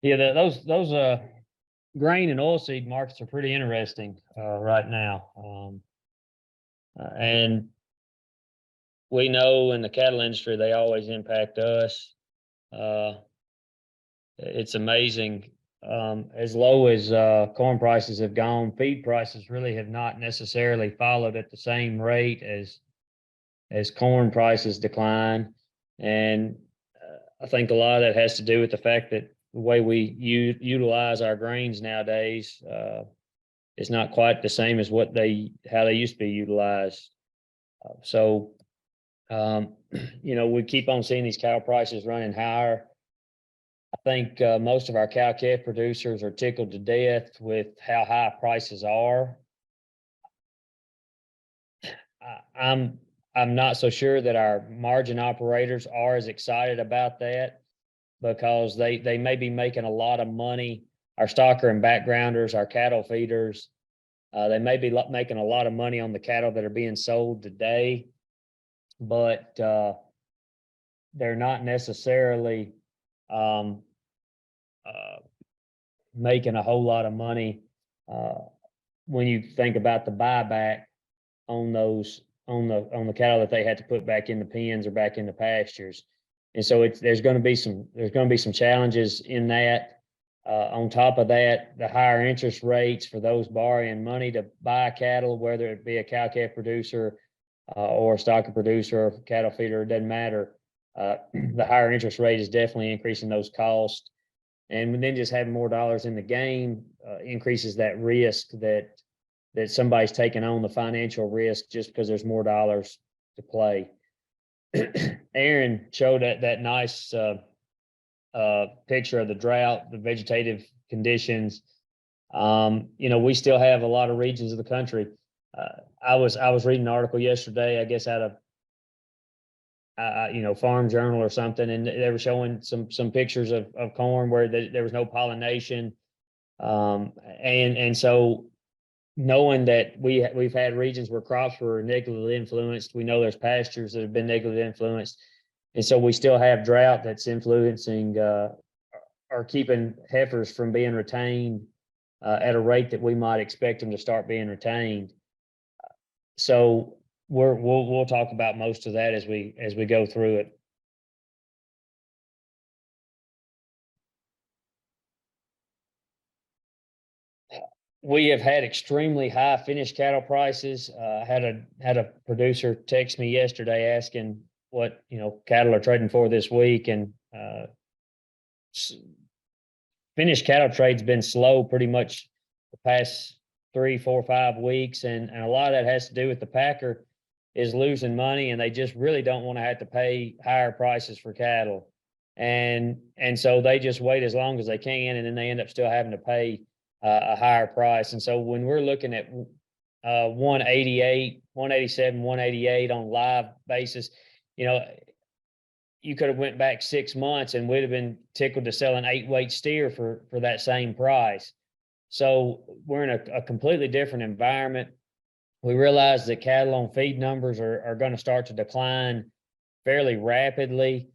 Yeah, those grain and oilseed markets are pretty interesting right now. And we know in the cattle industry they always impact us. Uh, it's amazing. As low as corn prices have gone, feed prices really have not necessarily followed at the same rate as corn prices decline. And I think a lot of that has to do with the fact that the way we utilize our grains nowadays is not quite the same as how they used to be utilized. So we keep on seeing these cattle prices running higher. I think most of our cow calf producers are tickled to death with how high prices are. I'm not so sure that our margin operators are as excited about that because they may be making a lot of money. Our stocker and backgrounders, our cattle feeders, they may be making a lot of money on the cattle that are being sold today, but they're not necessarily making a whole lot of money when you think about the buyback on those on the cattle that they had to put back in the pens or back in the pastures. And so there's going to be some challenges in that. On top of that, the higher interest rates for those borrowing money to buy cattle, whether it be a cow calf producer or a stocker producer or a cattle feeder, it doesn't matter. The higher interest rate is definitely increasing those costs. And then just having more dollars in the game increases that risk that somebody's taking on the financial risk just because there's more dollars to play. Aaron showed that nice picture of the drought, the vegetative conditions. We still have a lot of regions of the country. I was reading an article yesterday, I guess out of Farm Journal or something, and they were showing some pictures of corn where there was no pollination, and so knowing that we've had regions where crops were negatively influenced, we know there's pastures that have been negatively influenced, and so we still have drought that's influencing or keeping heifers from being retained at a rate that we might expect them to start being retained. So we'll talk about most of that as we go through it. We have had extremely high finished cattle prices. Had a producer text me yesterday asking what cattle are trading for this week, and finished cattle trade's been slow pretty much the past 3, 4, 5 weeks, and a lot of that has to do with the packer is losing money, and they just really don't want to have to pay higher prices for cattle, and so they just wait as long as they can, and then they end up still having to pay a higher price. And so when we're looking at 188, 187, 188 on live basis, you could have went back 6 months and we'd have been tickled to sell an 8-weight steer for that same price. So we're in a completely different environment. We realize that cattle on feed numbers are going to start to decline fairly rapidly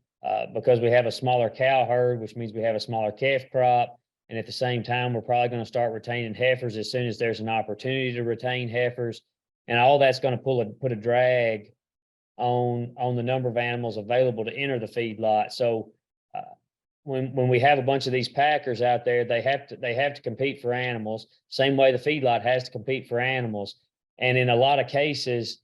because we have a smaller cow herd, which means we have a smaller calf crop. And at the same time, we're probably going to start retaining heifers as soon as there's an opportunity to retain heifers. And all that's going to put a drag on the number of animals available to enter the feedlot. So when we have a bunch of these packers out there, they have to compete for animals, same way the feedlot has to compete for animals. And in a lot of cases,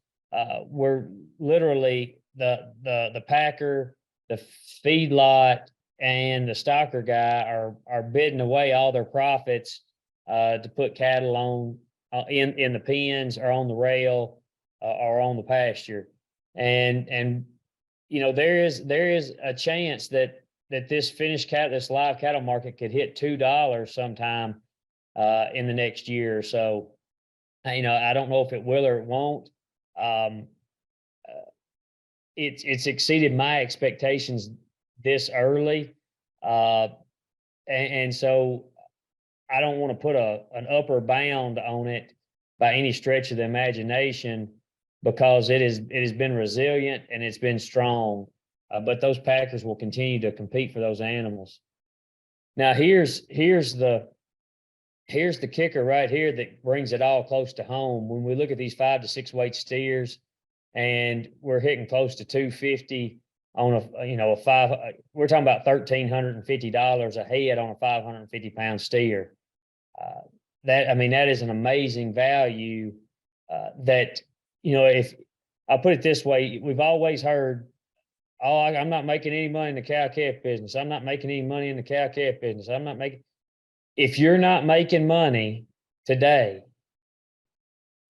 we're literally the packer, the feedlot, and the stocker guy are bidding away all their profits to put cattle on in the pens or on the rail or on the pasture. And there is a chance that this this live cattle market could hit $2 sometime in the next year or so. I don't know if it will or it won't. It's exceeded my expectations this early, and so I don't want to put an upper bound on it by any stretch of the imagination, because it has been resilient and it's been strong, but those packers will continue to compete for those animals. Now here's the kicker right here that brings it all close to home. When we look at these 5 to 6 weight steers, and we're hitting close to 250 on a five. We're talking about $1,350 a head on a 550-pound steer. That is an amazing value. That if I put it this way, we've always heard, "Oh, I'm not making any money in the cow calf business. I'm not making any money in the cow calf business. I'm not making." If you're not making money today,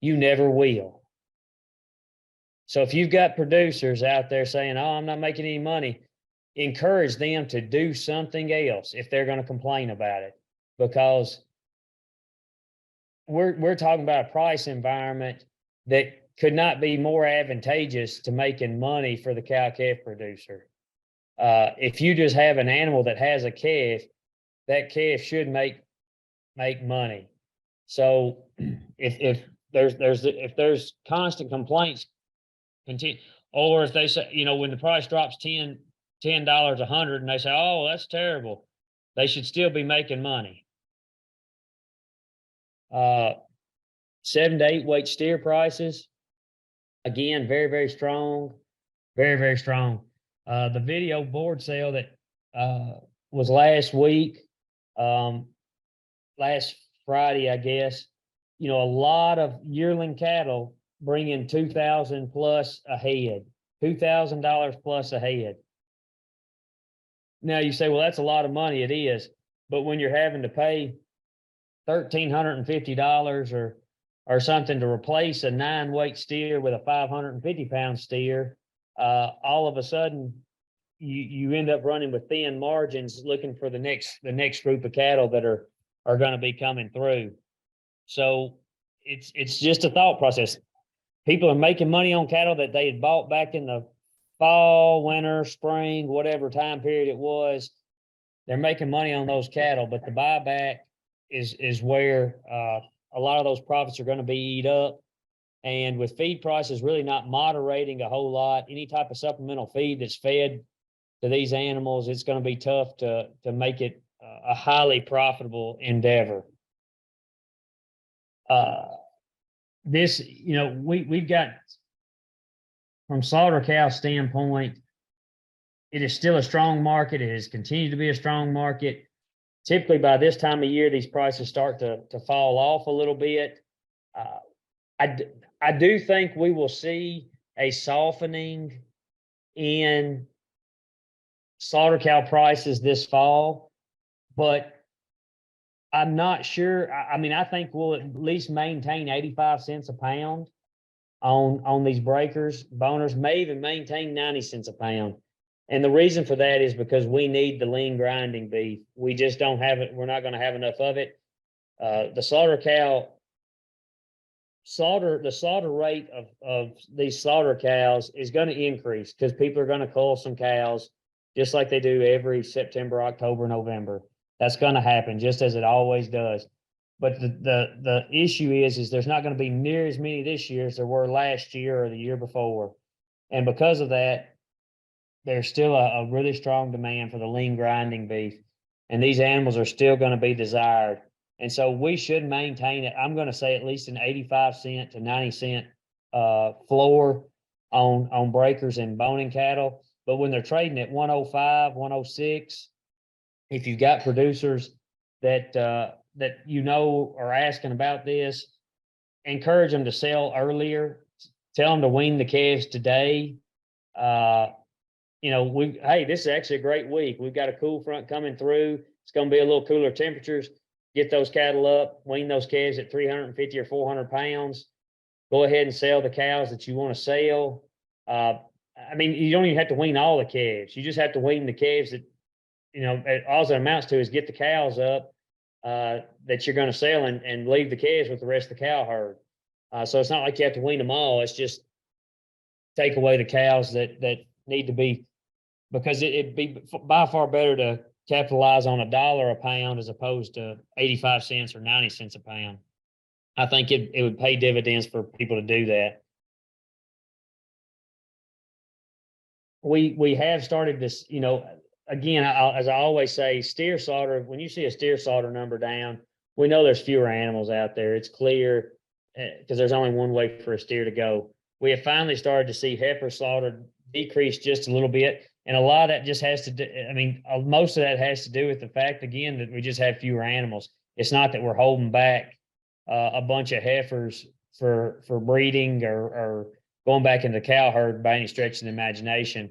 you never will. So if you've got producers out there saying, "Oh, I'm not making any money," encourage them to do something else if they're going to complain about it, because we're talking about a price environment that could not be more advantageous to making money for the cow calf producer. If you just have an animal that has a calf, that calf should make money. So if there's constant complaints, continue, or if they say, when the price drops $10, $100, and they say, "Oh, that's terrible," they should still be making money. 7 to 8 weight steer prices, again, very, very strong, very, very strong. The video board sale that was last week, last Friday, I guess, a lot of yearling cattle bringing 2,000 plus a head, $2,000 plus a head. Now you say, "Well, that's a lot of money." It is, but when you're having to pay $1,350 or something to replace a 9 weight steer with a 550-pound steer, all of a sudden you end up running with thin margins, looking for the next group of cattle that are going to be coming through. So it's just a thought process. People are making money on cattle that they had bought back in the fall, winter, spring, whatever time period it was. They're making money on those cattle, but the buyback is where a lot of those profits are going to be eat up. And with feed prices really not moderating a whole lot, any type of supplemental feed that's fed to these animals, it's going to be tough to make it a highly profitable endeavor. We've got, from slaughter cow standpoint, it is still a strong market. It has continued to be a strong market. Typically by this time of year, these prices start to fall off a little bit. I do think we will see a softening in slaughter cow prices this fall, but I'm not sure. I think we'll at least maintain 85 cents a pound on these breakers. Boners may even maintain 90 cents a pound. And the reason for that is because we need the lean grinding beef. We just don't have it. We're not going to have enough of it. The slaughter rate of these slaughter cows is going to increase because people are going to cull some cows just like they do every September, October, November. That's going to happen just as it always does. But the issue is there's not going to be near as many this year as there were last year or the year before. And because of that, there's still a really strong demand for the lean grinding beef. And these animals are still going to be desired. And so we should maintain it. I'm going to say at least an 85 cent to 90 cent floor on breakers and boning cattle. But when they're trading at 105, 106, if you've got producers that are asking about this, encourage them to sell earlier. Tell them to wean the calves today. Hey, this is actually a great week. We've got a cool front coming through. It's going to be a little cooler temperatures. Get those cattle up, wean those calves at 350 or 400 pounds. Go ahead and sell the cows that you want to sell. You don't even have to wean all the calves. You just have to wean the calves that, all it amounts to is get the cows up that you're going to sell and leave the calves with the rest of the cow herd. So it's not like you have to wean them all. It's just take away the cows that need to be, because it'd be by far better to capitalize on $1 a pound as opposed to 85 cents or 90 cents a pound. I think it would pay dividends for people to do that. We have started this, again, as I always say, steer slaughter, when you see a steer slaughter number down, we know there's fewer animals out there. It's clear because there's only one way for a steer to go. We have finally started to see heifer slaughter decrease just a little bit. And a lot of that just has to do, I mean, most of that has to do with the fact, again, that we just have fewer animals. It's not that we're holding back a bunch of heifers for breeding or going back into the cow herd by any stretch of the imagination.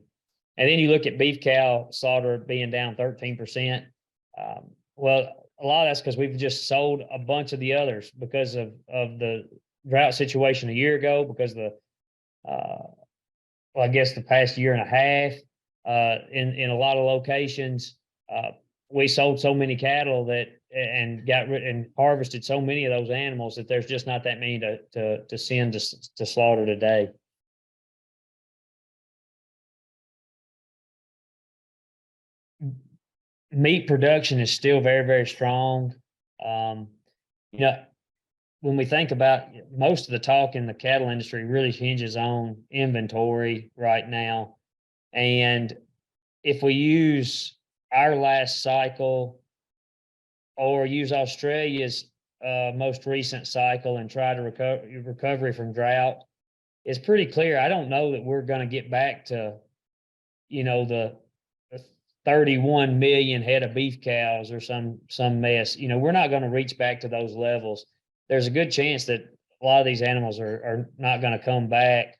And then you look at beef cow slaughter being down 13%. Well, a lot of that's because we've just sold a bunch of the others because of the drought situation a year ago, because of the, well, I guess the past year and a half, in a lot of locations, we sold so many cattle that and got rid and harvested so many of those animals that there's just not that many to send to slaughter today. Meat production is still very, very strong. You know, when we think about most of the talk in the cattle industry really hinges on inventory right now. And if we use our last cycle or use Australia's most recent cycle and try to recovery from drought, it's pretty clear. I don't know that we're going to get back to, the 31 million head of beef cows or some mess. We're not going to reach back to those levels. There's a good chance that a lot of these animals are not going to come back.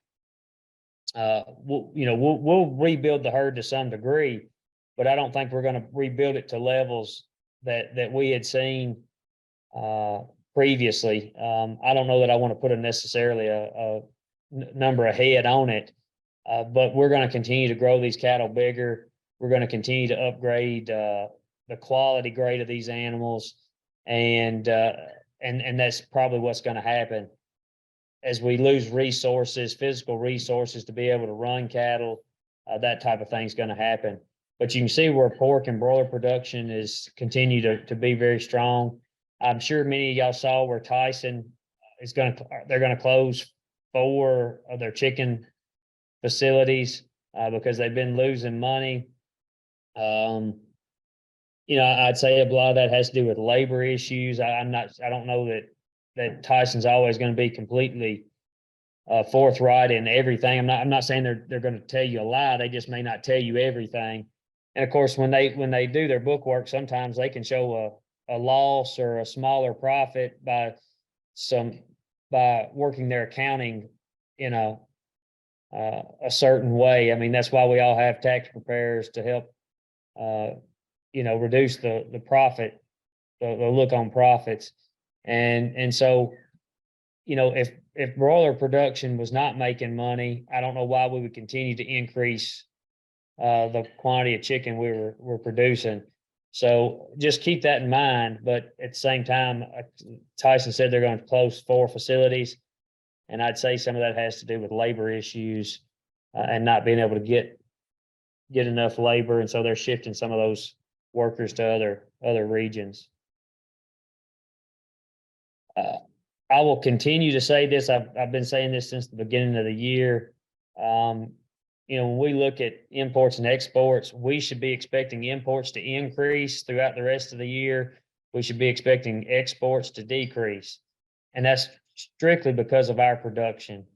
We'll rebuild the herd to some degree, but I don't think we're going to rebuild it to levels that we had seen previously. I don't know that I want to put necessarily a number ahead on it, but we're going to continue to grow these cattle bigger. We're going to continue to upgrade the quality grade of these animals, and that's probably what's going to happen as we lose resources, physical resources to be able to run cattle. That type of thing is going to happen. But you can see where pork and broiler production is continue to be very strong. I'm sure many of y'all saw where Tyson they're going to close 4 of their chicken facilities because they've been losing money. I'd say a lot of that has to do with labor issues. I don't know that Tyson's always going to be completely forthright in everything. I'm not saying they're going to tell you a lie. They just may not tell you everything. And of course, when they do their book work, sometimes they can show a loss or a smaller profit by working their accounting in a certain way. I mean, that's why we all have tax preparers to help reduce the profit, the look on profits. And so, if broiler production was not making money, I don't know why we would continue to increase the quantity of chicken we're producing. So just keep that in mind. But at the same time, Tyson said they're going to close 4 facilities, and I'd say some of that has to do with labor issues and not being able to get enough labor, and so they're shifting some of those workers to other regions. I will continue to say this. I've been saying this since the beginning of the year. When we look at imports and exports, we should be expecting imports to increase throughout the rest of the year. We should be expecting exports to decrease, and that's strictly because of our production.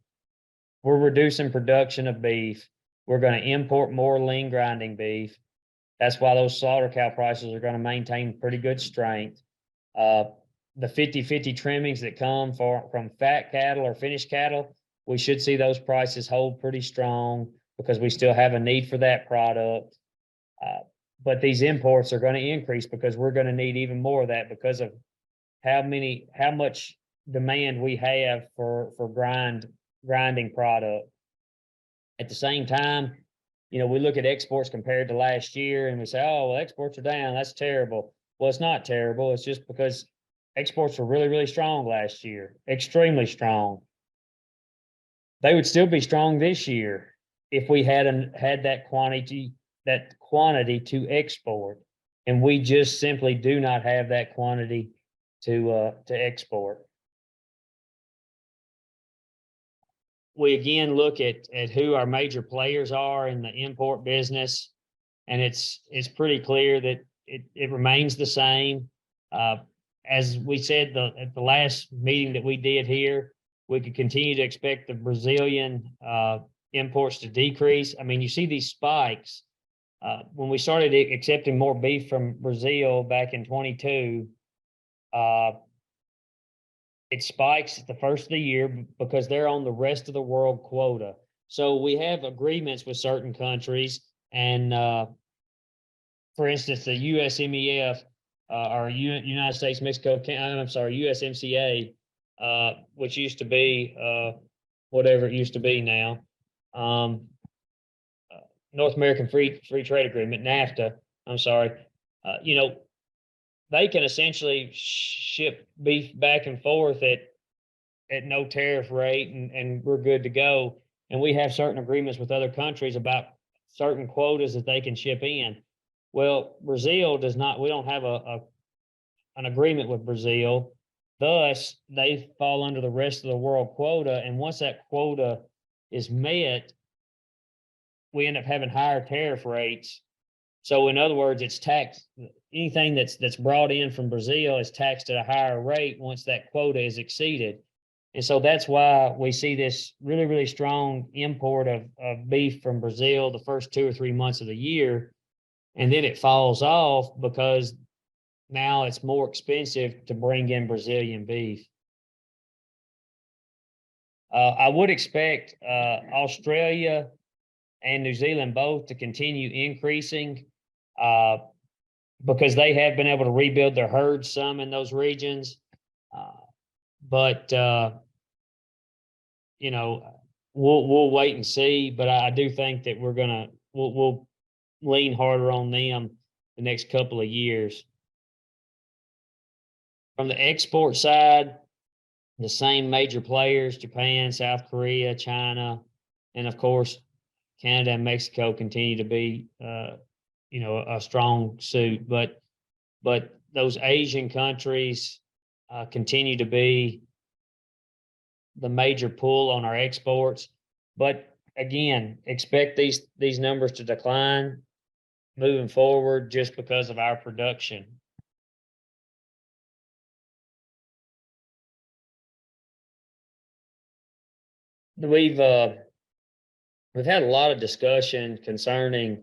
We're reducing production of beef. We're going to import more lean grinding beef. That's why those slaughter cow prices are going to maintain pretty good strength. The 50-50 trimmings that come from fat cattle or finished cattle, we should see those prices hold pretty strong because we still have a need for that product. But these imports are going to increase because we're going to need even more of that because of how much demand we have for grinding product. At the same time, we look at exports compared to last year and we say, oh, well, exports are down. That's terrible. Well, it's not terrible. It's just because exports were really, really strong last year, extremely strong. They would still be strong this year if we hadn't had that quantity to export. And we just simply do not have that quantity to export. We again look at who our major players are in the import business, and it's pretty clear that it remains the same. As we said at the last meeting that we did here, we could continue to expect the Brazilian imports to decrease. I mean, you see these spikes. When we started accepting more beef from Brazil back in 22, it spikes at the first of the year because they're on the rest of the world quota. So we have agreements with certain countries, and for instance, the USMEF or United States Mexico, I'm sorry, USMCA, which used to be whatever it used to be now, North American Free Trade Agreement, NAFTA. I'm sorry. You know, they can essentially ship beef back and forth at no tariff rate, and we're good to go. And we have certain agreements with other countries about certain quotas that they can ship in. Well, Brazil does not. We don't have an agreement with Brazil. Thus, they fall under the rest of the world quota. And once that quota is met, we end up having higher tariff rates. So in other words, it's taxed. Anything that's brought in from Brazil is taxed at a higher rate once that quota is exceeded. And so that's why we see this really, really strong import of beef from Brazil the first 2 or 3 months of the year. And then it falls off because now it's more expensive to bring in Brazilian beef. I would expect Australia and New Zealand both to continue increasing because they have been able to rebuild their herds some in those regions. But you know, we'll wait and see. But I do think that we'll lean harder on them the next couple of years. From the export side, the same major players: Japan, South Korea, China, and of course, Canada and Mexico continue to be, you know, a strong suit. But those Asian countries continue to be the major pull on our exports. But again, expect these numbers to decline moving forward just because of our production. We've had a lot of discussion concerning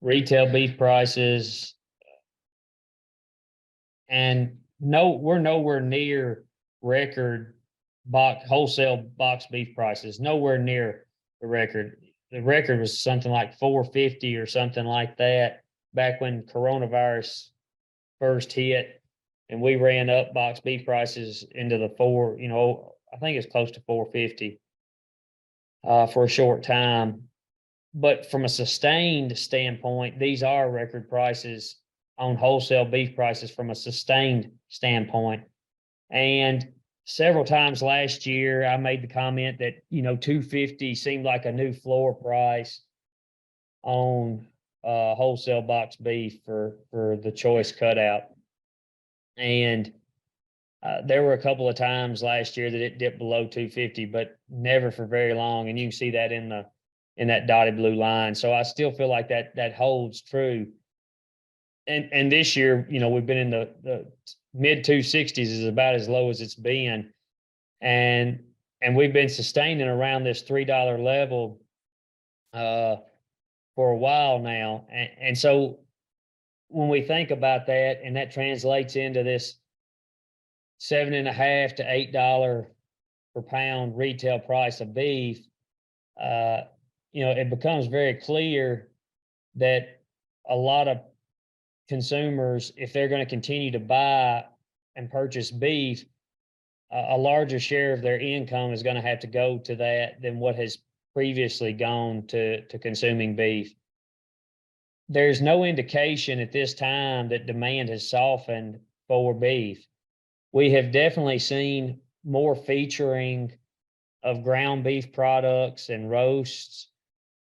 retail beef prices, and we're nowhere near record wholesale box beef prices. Nowhere near the record. The record was something like 450 or something like that back when coronavirus first hit, and we ran up box beef prices into the four. You know, I think it's close to 450 for a short time. But from a sustained standpoint, these are record prices on wholesale beef prices from a sustained standpoint. And several times last year, I made the comment that, you know, 250 seemed like a new floor price on wholesale box beef for the choice cutout. And there were a couple of times last year that it dipped below 250, but never for very long. And you can see that in that dotted blue line. So I still feel like that holds true. And this year, you know, we've been in the mid 260s is about as low as it's been. And we've been sustaining around this $3 level for a while now. And so when we think about that, and that translates into this $7.50 to $8 per pound retail price of beef, you know, it becomes very clear that a lot of consumers, if they're going to continue to buy and purchase beef, a larger share of their income is going to have to go to that than what has previously gone to consuming beef. There's no indication at this time that demand has softened for beef. We have definitely seen more featuring of ground beef products and roasts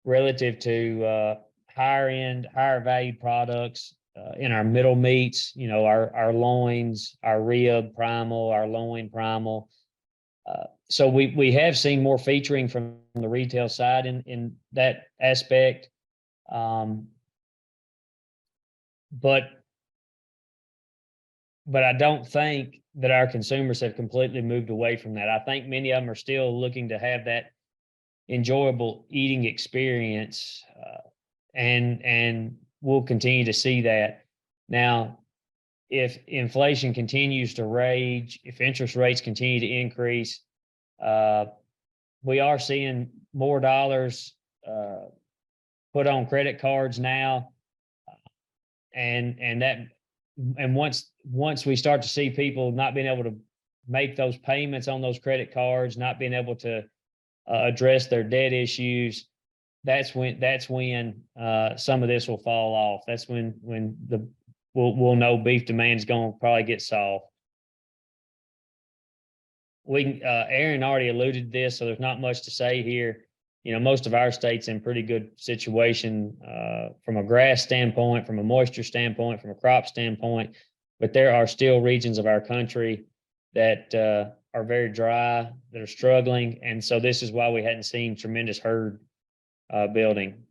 relative to higher end, higher valued products in our middle meats, you know, our loins, our rib primal, our loin primal. So we have seen more featuring from the retail side in that aspect. but I don't think that our consumers have completely moved away from that. I think many of them are still looking to have that enjoyable eating experience, and we'll continue to see that. Now, if inflation continues to rage, if interest rates continue to increase, we are seeing more dollars put on credit cards now, and that, and once we start to see people not being able to make those payments on those credit cards, not being able to address their debt issues, that's when some of this will fall off. That's when we'll know beef demand is going to probably get soft. Aaron already alluded to this, so there's not much to say here. You know, most of our state's in pretty good situation from a grass standpoint, from a moisture standpoint, from a crop standpoint, but there are still regions of our country that are very dry, that are struggling, and so this is why we hadn't seen tremendous herd building.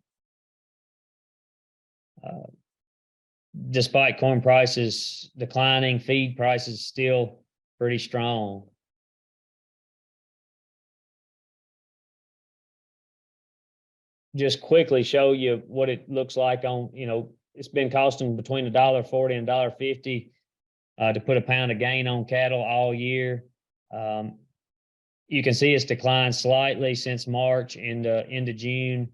Despite corn prices declining, feed prices still pretty strong. Just quickly show you what it looks like on, you know, it's been costing between $1.40 and $1.50 to put a pound of gain on cattle all year. You can see it's declined slightly since March into June.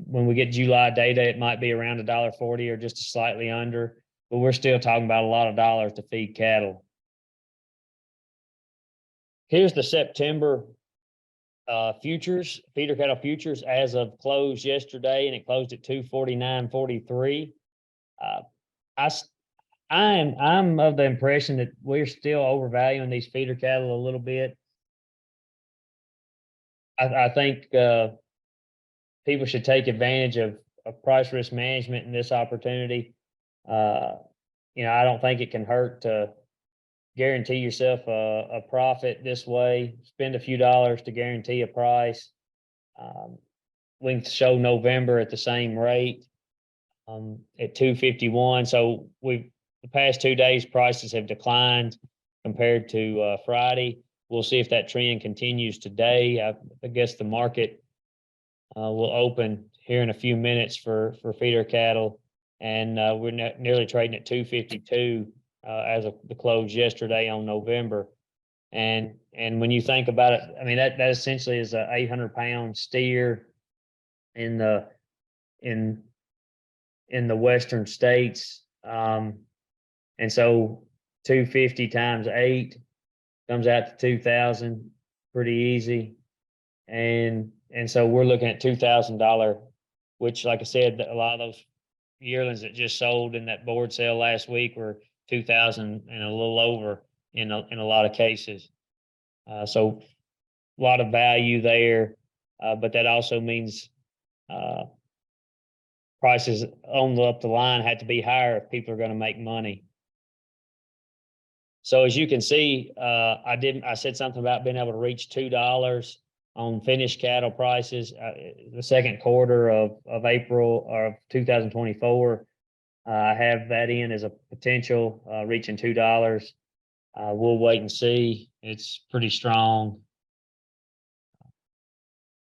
When we get July data, it might be around $1.40 or just slightly under, but we're still talking about a lot of dollars to feed cattle. Here's the September futures, feeder cattle futures as of close yesterday, and it closed at 249.43. I'm of the impression that we're still overvaluing these feeder cattle a little bit. I think people should take advantage of price risk management in this opportunity. You know, I don't think it can hurt to guarantee yourself a profit this way. Spend a few dollars to guarantee a price. We can show November at the same rate at 251. So the past 2 days prices have declined compared to Friday. We'll see if that trend continues today. I guess the market will open here in a few minutes for feeder cattle, and we're nearly trading at 252 as of the close yesterday on November. And when you think about it, I mean, that essentially is a 800-pound steer in the western states. And so 250 times 8 comes out to 2,000, pretty easy. And so we're looking at $2,000, which, like I said, a lot of those yearlings that just sold in that board sale last week were 2,000 and a little over in a lot of cases. So a lot of value there, but that also means prices on up the line had to be higher if people are going to make money. So as you can see, I said something about being able to reach $2 on finished cattle prices the second quarter of April of 2024. I have that in as a potential reaching $2. We'll wait and see. It's pretty strong.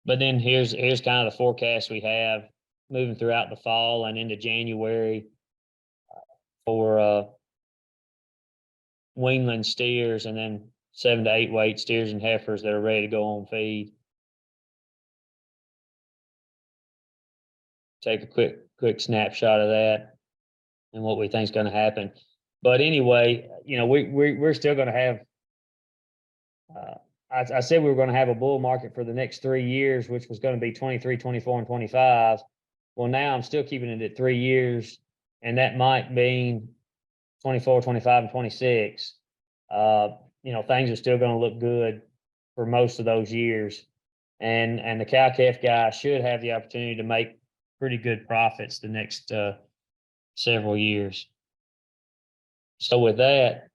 But then here's kind of the forecast we have moving throughout the fall and into January for weanling steers, and then 7 to 8 weight steers and heifers that are ready to go on feed. Take a quick snapshot of that and what we think is going to happen. But anyway, you know, we're still going to have. I said we were going to have a bull market for the next 3 years, which was going to be 23, 24, and 25. Well, now I'm still keeping it at 3 years, and that might mean 24, 25, and 26. You know, things are still going to look good for most of those years, and the cow-calf guy should have the opportunity to make pretty good profits the next several years. So with that,